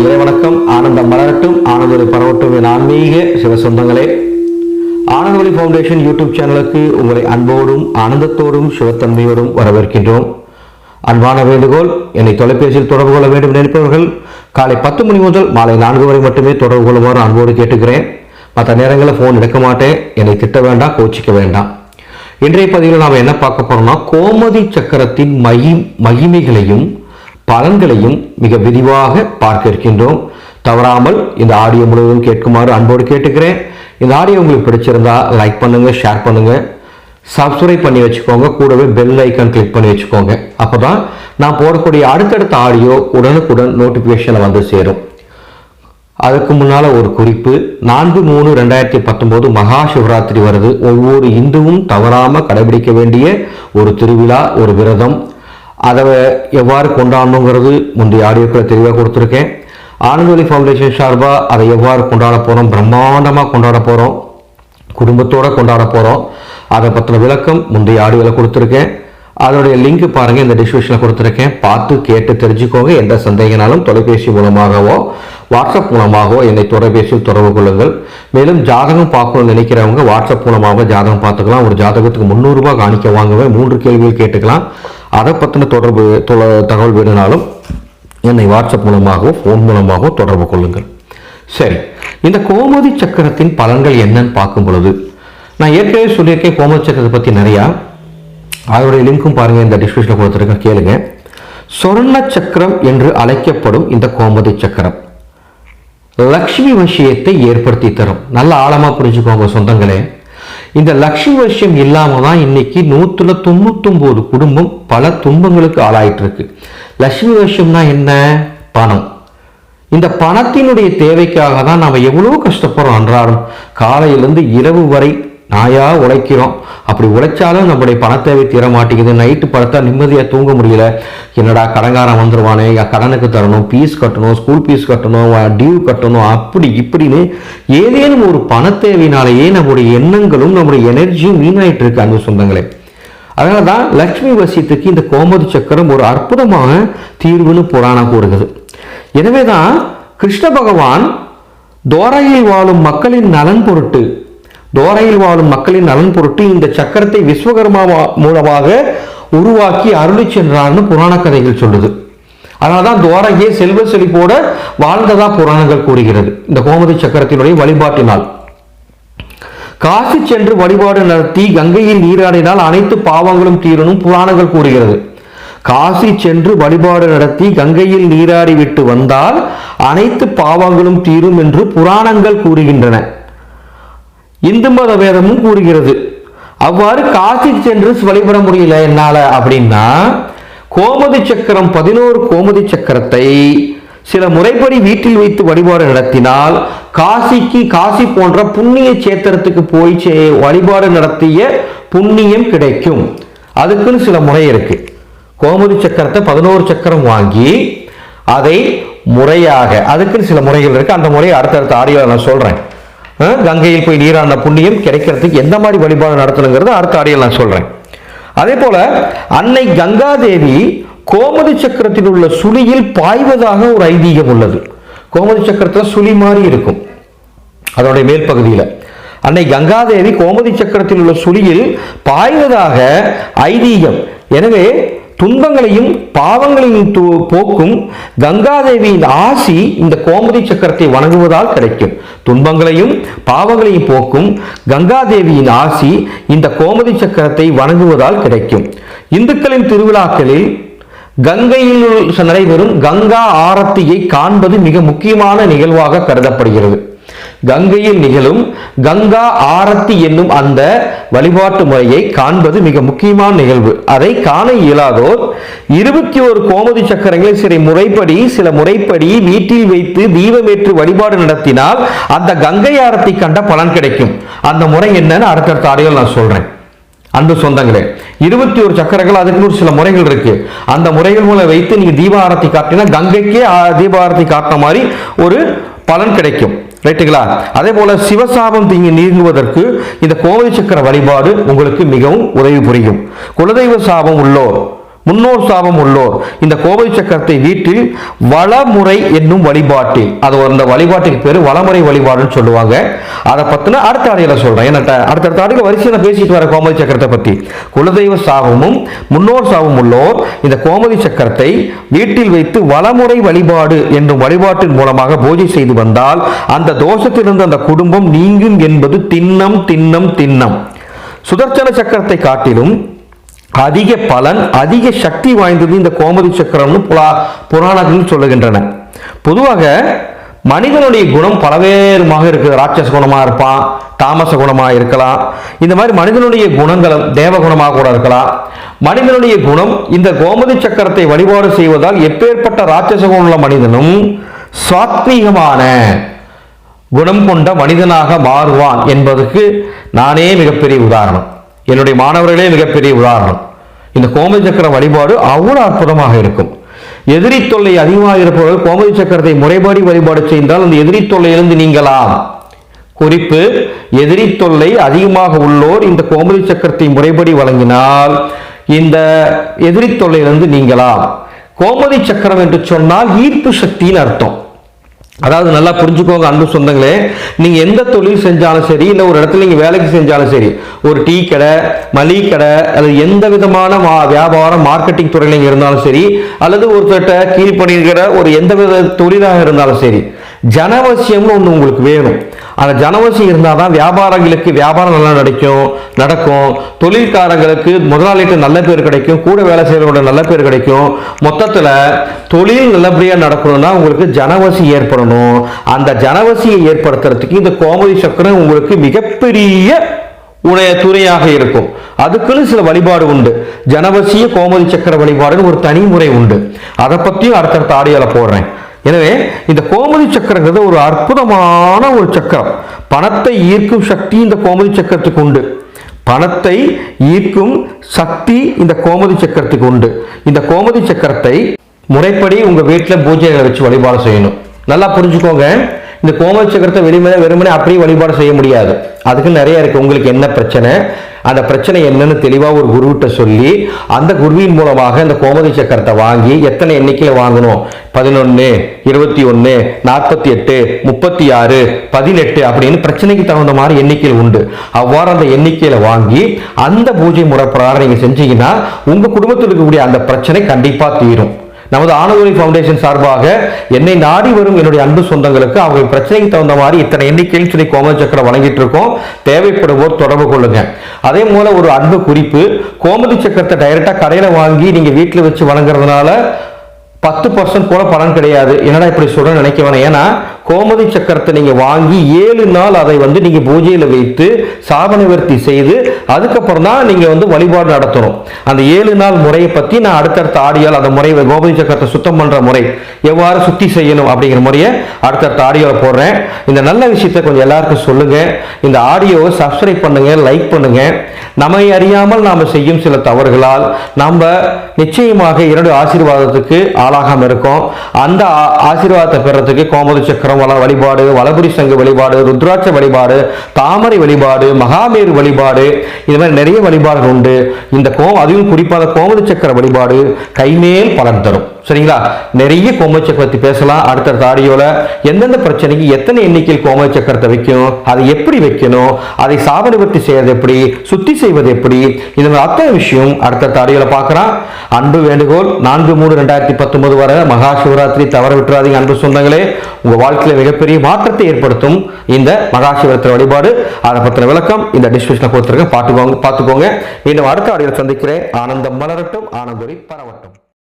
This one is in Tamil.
இறைவணக்கம். ஆனந்தம் மலரட்டும், ஆனந்தொலி பரவட்டும் என் ஆன்மீக சிவசொந்தங்களே. ஆனந்தொலி ஃபவுண்டேஷன் யூடியூப் சேனலுக்கு உங்களை அன்போடும் ஆனந்தத்தோடும் சிவத்தன்மையோடும் வரவேற்கின்றோம். அன்பான வேண்டுகோள், என்னை தொலைபேசியில் தொடர்பு கொள்ள வேண்டும் நினைப்பவர்கள் காலை 10 மணி முதல் மாலை 4 வரை மட்டுமே தொடர்பு கொள்ளுமாறு அன்போடு கேட்டுக்கிறேன். மற்ற நேரங்களில் ஃபோன் எடுக்க மாட்டேன். என்னை திட்ட வேண்டாம், கோச்சிக்க வேண்டாம். இன்றைய பதிவில் நாம் என்ன பார்க்க போறோம்னா, கோமதி சக்கரத்தின் மகிமைகளையும் பலன்களையும் மிக விரிவாக பார்க்க இருக்கின்றோம். தவறாமல் இந்த ஆடியோ முழுவதும் கேட்குமாறு அன்போடு கேட்டுக்கிறேன். இந்த ஆடியோ உங்களுக்கு பிடிச்சிருந்தா லைக் பண்ணுங்க, ஷேர் பண்ணுங்க, சப்ஸ்கிரைப் பண்ணி வச்சுக்கோங்க. கூடவே பெல் ஐக்கான் கிளிக் பண்ணி வச்சுக்கோங்க. அப்போதான் நான் போடக்கூடிய அடுத்தடுத்த ஆடியோ உடனுக்குடன் நோட்டிபிகேஷன் வந்து சேரும். அதுக்கு முன்னால ஒரு குறிப்பு, 4/3/2019 மகா சிவராத்திரி வருது. ஒவ்வொரு இந்துவும் தவறாம கடைபிடிக்க வேண்டிய ஒரு திருவிழா, ஒரு விரதம். அதை எவ்வாறு கொண்டாடணுங்கிறது முந்தைய ஆடியோக்களை தெளிவாக கொடுத்துருக்கேன். ஆனந்தொலி ஃபவுண்டேஷன் சார்பாக அதை எவ்வாறு கொண்டாட போகிறோம், பிரம்மாண்டமாக கொண்டாட போகிறோம், குடும்பத்தோடு கொண்டாட போகிறோம். அதை பற்றின விளக்கம் முந்தைய ஆடியோவில் கொடுத்துருக்கேன். அதனுடைய லிங்க் பாருங்கள், இந்த டிஸ்கிரிப்ஷனில் கொடுத்துருக்கேன். பார்த்து கேட்டு தெரிஞ்சுக்கோங்க. எந்த சந்தேகனாலும் தொலைபேசி மூலமாகவோ வாட்ஸ்அப் மூலமாகவோ என்னை தொலைபேசியில் தொடர்பு கொள்ளுங்கள். மேலும் ஜாதகம் பார்க்கணும்னு நினைக்கிறவங்க வாட்ஸ்அப் மூலமாக ஜாதகம் பார்த்துக்கலாம். ஒரு ஜாதகத்துக்கு 300 ரூபாய் காணிக்க வாங்குவேன். 3 கேள்விகள் கேட்டுக்கலாம். அதை பற்றின தகவல் வேணுனாலும் என்னை வாட்ஸ்அப் மூலமாகவோ ஃபோன் மூலமாகவோ தொடர்பு கொள்ளுங்கள். சரி, இந்த கோமதி சக்கரத்தின் பலன்கள் என்னன்னு பார்க்கும் பொழுது, நான் ஏற்கனவே சொல்லியிருக்கேன் கோமதி சக்கரத்தை பற்றி நிறையா. அதோடைய லிங்க்கும் பாருங்கள், இந்த டிஸ்கிரிப்ஷனில் கொடுத்துருக்கேன், கேளுங்க. சொர்ண சக்கரம் என்று அழைக்கப்படும் இந்த கோமதி சக்கரம் லக்ஷ்மி விஷயத்தை ஏற்படுத்தி தரும். நல்ல ஆழமா புரிஞ்சுக்கோங்க சொந்தங்களே. இந்த லக்ஷ்மி விஷயம் இல்லாம தான் இன்னைக்கு 199 குடும்பம் பல துன்பங்களுக்கு ஆளாயிட்டு இருக்கு. லக்ஷ்மி விஷயம்னா என்ன? பணம். இந்த பணத்தினுடைய தேவைக்காக தான் நாம எவ்வளவு கஷ்டப்படுறோம். அன்றாடம் காலையிலிருந்து இரவு வரை நாயா உழைக்கிறோம். அப்படி உழைச்சாலும் நம்முடைய பண தேவை தீர மாட்டேங்குது. நைட்டு படுத்தா நிம்மதியாக தூங்க முடியல. என்னடா கடன்காரன் வந்துருவானே, கடனுக்கு தரணும், ஃபீஸ் கட்டணும், ஸ்கூல் ஃபீஸ் கட்டணும், டியூ கட்டணும், அப்படி இப்படின்னு ஏதேனும் ஒரு பண தேவையினாலேயே நம்முடைய எண்ணங்களும் நம்முடைய எனர்ஜியும் வீணாயிட்டு இருக்கு அன்பு சொந்தங்களே. அதனால தான் லக்ஷ்மி வசியத்துக்கு இந்த கோமதி சக்கரம் ஒரு அற்புதமான தீர்வுன்னு புராணம் கூறுகிறது. எனவே தான் கிருஷ்ண பகவான் தோரையில் வாழும் மக்களின் நலன் பொருட்டு இந்த சக்கரத்தை விஸ்வகர்மா மூலமாக உருவாக்கி அருளி சென்றார்னு புராண கதைகள் சொல்லுது. அதனால்தான் துவாரகையே செல்வ செழிப்போட வாழ்ந்ததா புராணங்கள் கூறுகிறது. இந்த கோமதி சக்கரத்தினுடைய வழிபாட்டினால் காசி சென்று வழிபாடு நடத்தி கங்கையில் நீராடினால் அனைத்து பாவங்களும் தீரணும் புராணங்கள் கூறுகிறது. காசி சென்று வழிபாடு நடத்தி கங்கையில் நீராடி விட்டு வந்தால் அனைத்து பாவங்களும் தீரும் என்று புராணங்கள் கூறுகின்றன. இந்து மத வேதமும் கூறுகிறது. அவ்வாறு காசி சென்று வழிபட முடியல என்னால அப்படின்னா, கோமதி சக்கரம் 11 கோமதி சக்கரத்தை சில முறைப்படி வீட்டில் வைத்து வழிபாடு நடத்தினால் காசி போன்ற புண்ணிய சேத்திரத்துக்கு போய் வழிபாடு நடத்திய புண்ணியம் கிடைக்கும். அதுக்குன்னு சில முறை இருக்கு. கோமதி சக்கரத்தை 11 சக்கரம் வாங்கி அதை முறையாக, அதுக்குன்னு சில முறைகள் இருக்கு. அந்த முறையை அடுத்தடுத்த ஆடியோவில் நான் சொல்றேன். கங்கையில் போய் நீராடின புண்ணியம் கிடைக்கிறதுக்கு எந்த மாதிரி வழிபாடு நடத்தணுங்கிறது அடுத்த ஆடியோவில் நான் சொல்றேன். அதே போல அன்னை கங்காதேவி கோமதி சக்கரத்தில் உள்ள சுழியில் பாய்வதாக ஒரு ஐதீகம் உள்ளது. கோமதி சக்கரத்தில் சுழி மாதிரி இருக்கும் அதனுடைய மேல் பகுதியில். அன்னை கங்காதேவி கோமதி சக்கரத்தில் உள்ள சுழியில் பாய்வதாக ஐதீகம். எனவே துன்பங்களையும் பாவங்களையும் போக்கும் கங்காதேவியின் ஆசி இந்த கோமதி சக்கரத்தை வணங்குவதால் கிடைக்கும். துன்பங்களையும் பாவங்களையும் போக்கும் கங்காதேவியின் ஆசி இந்த கோமதி சக்கரத்தை வணங்குவதால் கிடைக்கும். இந்துக்களின் திருவிழாக்களில் கங்கையில் நடைபெறும் கங்கா ஆரத்தியை காண்பது மிக முக்கியமான நிகழ்வாக கருதப்படுகிறது. கங்கையில் நிகழும் கங்கா ஆரத்தி என்னும் அந்த வழிபாட்டு முறையை காண்பது மிக முக்கியமான நிகழ்வு. அதை காண இயலாதோர் 21 கோமதி சக்கரங்களை சில முறைப்படி வீட்டில் வைத்து தீபமேற்று வழிபாடு நடத்தினால் அந்த கங்கை ஆரத்தி கண்ட பலன் கிடைக்கும். அந்த முறை என்னன்னு அடுத்தடுத்த ஆடியோவில் நான் சொல்றேன். அன்பு சொந்தங்களே, 21 சக்கரங்கள், அதுக்கு சில முறைகள் இருக்கு. அந்த முறைகள் மூலம் வைத்து நீங்க தீப ஆரத்தி காட்டினா கங்கைக்கே தீப ஆரத்தி காட்டின மாதிரி ஒரு பலன் கிடைக்கும். ரைட்டுங்களா? அதே போல சிவசாபம் நீங்குவதற்கு இந்த கோமதி சக்கர வழிபாடு உங்களுக்கு மிகவும் உதவி புரியும். குலதெய்வ சாபம் உள்ளோர் முன்னோர் சாபம் உள்ளோர் இந்த கோமதி சக்கரத்தை வீட்டில் வளமுறை என்னும் வழிபாட்டில், அது அந்த வழிபாட்டுக்கு பேரு வளமுறை வழிபாடுன்னு சொல்லுவாங்க. அதை பத்தின அடுத்த ஆடியோல சொல்றேன். ஏன்னா அடுத்த ஆடியோல வரிசையில பேசிட்டு வர கோமதி சக்கரத்தை பத்தி. குலதெய்வ சாபமும் முன்னோர் சாபம் உள்ளோர் இந்த கோமதி சக்கரத்தை வீட்டில் வைத்து வளமுறை வழிபாடு என்னும் வழிபாட்டின் மூலமாக பூஜை செய்து வந்தால் அந்த தோஷத்திலிருந்து அந்த குடும்பம் நீங்கும் என்பது திண்ணம் திண்ணம் திண்ணம். சுதர்சன சக்கரத்தை காட்டிலும் அதிக பலன், அதிக சக்தி வாய்ந்தது இந்த கோமதி சக்கரம்னு புராணங்கள் சொல்லுகின்றன. பொதுவாக மனிதனுடைய குணம் பலவேறுமாக இருக்குது. ராட்சச குணமா இருப்பான், தாமச குணமா இருக்கலாம். இந்த மாதிரி மனிதனுடைய குணங்களும் தேவ குணமாக கூட இருக்கலாம். மனிதனுடைய குணம் இந்த கோமதி சக்கரத்தை வழிபாடு செய்வதால் எப்பேற்பட்ட ராட்சச குணம் உள்ள மனிதனும் சாத்வீகமான குணம் கொண்ட மனிதனாக மாறுவான் என்பதற்கு நானே மிகப்பெரிய உதாரணம். என்னுடைய மாணவர்களே மிகப்பெரிய உதாரணம். இந்த கோமதி சக்கர வழிபாடு அவ்வளவு அற்புதமாக இருக்கும். எதிரி தொல்லை அதிகமாக இருப்பவர்கள் கோமதி சக்கரத்தை முறைப்படி வழிபாடு செய்தால் அந்த எதிரி தொல்லையிலிருந்து நீங்கலாம். குறிப்பு: எதிரி தொல்லை அதிகமாக உள்ளோர் இந்த கோமதி சக்கரத்தை முறைப்படி வழங்கினால் இந்த எதிரி தொல்லையிலிருந்து நீங்கலாம். கோமதி சக்கரம் என்று சொன்னால் ஈர்ப்பு சக்தியின் அர்த்தம். அதாவது நல்லா புரிஞ்சுக்கோங்க அன்பு சொந்தங்களே, நீங்க எந்த தொழில் செஞ்சாலும் சரி, இல்லை ஒரு இடத்துல நீங்க வேலைக்கு செஞ்சாலும் சரி, ஒரு டீ கடை, மளிகை கடை, அல்லது எந்த விதமான வியாபாரம் மார்க்கெட்டிங் துறையில இருந்தாலும் சரி, அல்லது ஒருத்தட்ட கீழ்பணிகிற ஒரு எந்த வித தொழிலாக இருந்தாலும் சரி, ஜனவசியம்னு ஒன்று உங்களுக்கு வேணும். அந்த ஜனவசியம் இருந்தால் தான் வியாபாரங்களுக்கு வியாபாரம் நல்லா நடக்கும். தொழில்காரங்களுக்கு முதலாளிகிட்ட நல்ல பேர் கிடைக்கும், கூட வேலை செய்யறவங்களோட நல்ல பேர் கிடைக்கும். மொத்தத்தில் தொழில் நல்லபடியாக நடக்கணும்னா உங்களுக்கு ஜனவசி ஏற்படணும். அந்த ஜனவசியை ஏற்படுத்துறதுக்கு இந்த கோமதி சக்கரம் உங்களுக்கு மிகப்பெரிய துணையாக இருக்கும். அதுக்குன்னு சில வழிபாடு உண்டு. ஜனவசிய கோமதி சக்கர வழிபாடுன்னு ஒரு தனி முறை உண்டு. அதை பற்றியும் அடுத்தடுத்த ஆடியோல போடுறேன். எனவே இந்த கோமதி சக்கரங்கிறது ஒரு அற்புதமான ஒரு சக்கரம். பணத்தை ஈர்க்கும் சக்தி இந்த கோமதி சக்கரத்துக்கு உண்டு. பணத்தை ஈர்க்கும் சக்தி இந்த கோமதி சக்கரத்துக்கு உண்டு. இந்த கோமதி சக்கரத்தை முறைப்படி உங்க வீட்டில் பூஜைகளை வச்சு வழிபாடு செய்யணும். நல்லா புரிஞ்சுக்கோங்க. இந்த கோமதி சக்கரத்தை வெறுமனே அப்படியே வழிபாடு செய்ய முடியாது. அதுக்கு நிறைய இருக்கு. உங்களுக்கு என்ன பிரச்சனை, அந்த பிரச்சனை என்னன்னு தெளிவாக ஒரு குருவிட்ட சொல்லி அந்த குருவின் மூலமாக இந்த கோமதி சக்கரத்தை வாங்கி எத்தனை எண்ணிக்கையில் வாங்கணும், 11, 21, 48, 36, 18 அப்படின்னு பிரச்சனைக்கு தகுந்த மாதிரி எண்ணிக்கையில் உண்டு. அவ்வாறு அந்த எண்ணிக்கையில வாங்கி அந்த பூஜை முறை பிரகாரம் நீங்க செஞ்சீங்கன்னா உங்க குடும்பத்தில் இருக்கக்கூடிய அந்த பிரச்சனை கண்டிப்பா தீரும். நமது ஆனந்தொலி ஃபவுண்டேஷன் சார்பாக என்னை நாடி வரும் என்னுடைய அன்பு சொந்தங்களுக்கு அவங்க பிரச்சனைக்கு தகுந்த மாதிரி இத்தனை எண்ணிக்கையில் சொல்லி கோமதி சக்கரம் வழங்கிட்டு இருக்கோம். தேவைப்படுவோர் தொடர்பு கொள்ளுங்க. அதே போல ஒரு அன்பு குறிப்பு: கோமதி சக்கரத்தை டைரக்டா கடையில வாங்கி நீங்க வீட்டில் வச்சு வழங்குறதுனால 10% கூட பலன் கிடையாது. என்னடா இப்படி சொல்ற நினைக்க வேணாம். ஏன்னா கோமதி சக்கரத்தை நீங்க வாங்கி 7 நாள் அதை நீங்க பூஜையில வைத்து சாப நிவர்த்தி செய்து அதுக்கப்புறம் தான் நீங்க வழிபாடு நடத்தணும். அந்த 7 நாள் முறையை பத்தி நான் அடுத்தடுத்த ஆடியோல அந்த முறை கோமதி சக்கரத்தை சுத்தம் பண்ற முறை எவ்வாறு சுத்தி செய்யணும் அப்படிங்கிற முறையை அடுத்தடுத்த ஆடியோல போடுறேன். இந்த நல்ல விஷயத்தை கொஞ்சம் எல்லாருக்கும் சொல்லுங்க. இந்த ஆடியோவை சப்ஸ்கிரைப் பண்ணுங்க, லைக் பண்ணுங்க. நம்மை அறியாமல் நாம செய்யும் சில தவறுகளால் நம்ம நிச்சயமாக 2 ஆசீர்வாதத்துக்கு ஆளாகாம இருக்கோம். அந்த ஆசீர்வாதத்தை பெறத்துக்கு கோமதி சக்கரம் வழிபாடு, வலபுரி சங்கு வழிபாடு, ருத்ராட்ச வழிபாடு, தாமரை வழிபாடு, மகாமேரு வழிபாடு, இது மாதிரி நிறைய வழிபாடுகள் உண்டு. இந்த அதுவும் குறிப்பாக கோமதி சக்கர வழிபாடு கைமேல் பலன் தரும். சரிங்களா? நிறைய கோமதி சக்கரத்தை பேசலாம் அடுத்தடுத்த ஆடியோல. எந்தெந்த பிரச்சனைக்கு எத்தனை எண்ணிக்கையில் கோமதி சக்கரத்தை வைக்கணும், அதை எப்படி வைக்கணும், அதை சாப நிவர்த்தி செய்வது எப்படி, சுத்தி செய்வது எப்படி, இது அத்தனை விஷயம் அடுத்தடுத்த ஆடியோல பார்க்கலாம். அன்பு வேண்டுகோள்: 4/3/2019 வரை மகா சிவராத்திரி தவற விட்டுறாதீங்க அன்பு சொந்தங்களே. உங்க வாழ்க்கையில மிகப்பெரிய மாற்றத்தை ஏற்படுத்தும் இந்த மகா சிவராத்திரி வழிபாடு. அதை பற்றின விளக்கம் இந்த டிஸ்கிரிப்ஷன்ல கொடுத்துருக்கேன், பார்த்துக்கோங்க. மீண்டும் அடுத்த ஆடியோல சந்திக்கிறேன். ஆனந்தம் மலரட்டும், ஆனந்தொலி பரவட்டும்.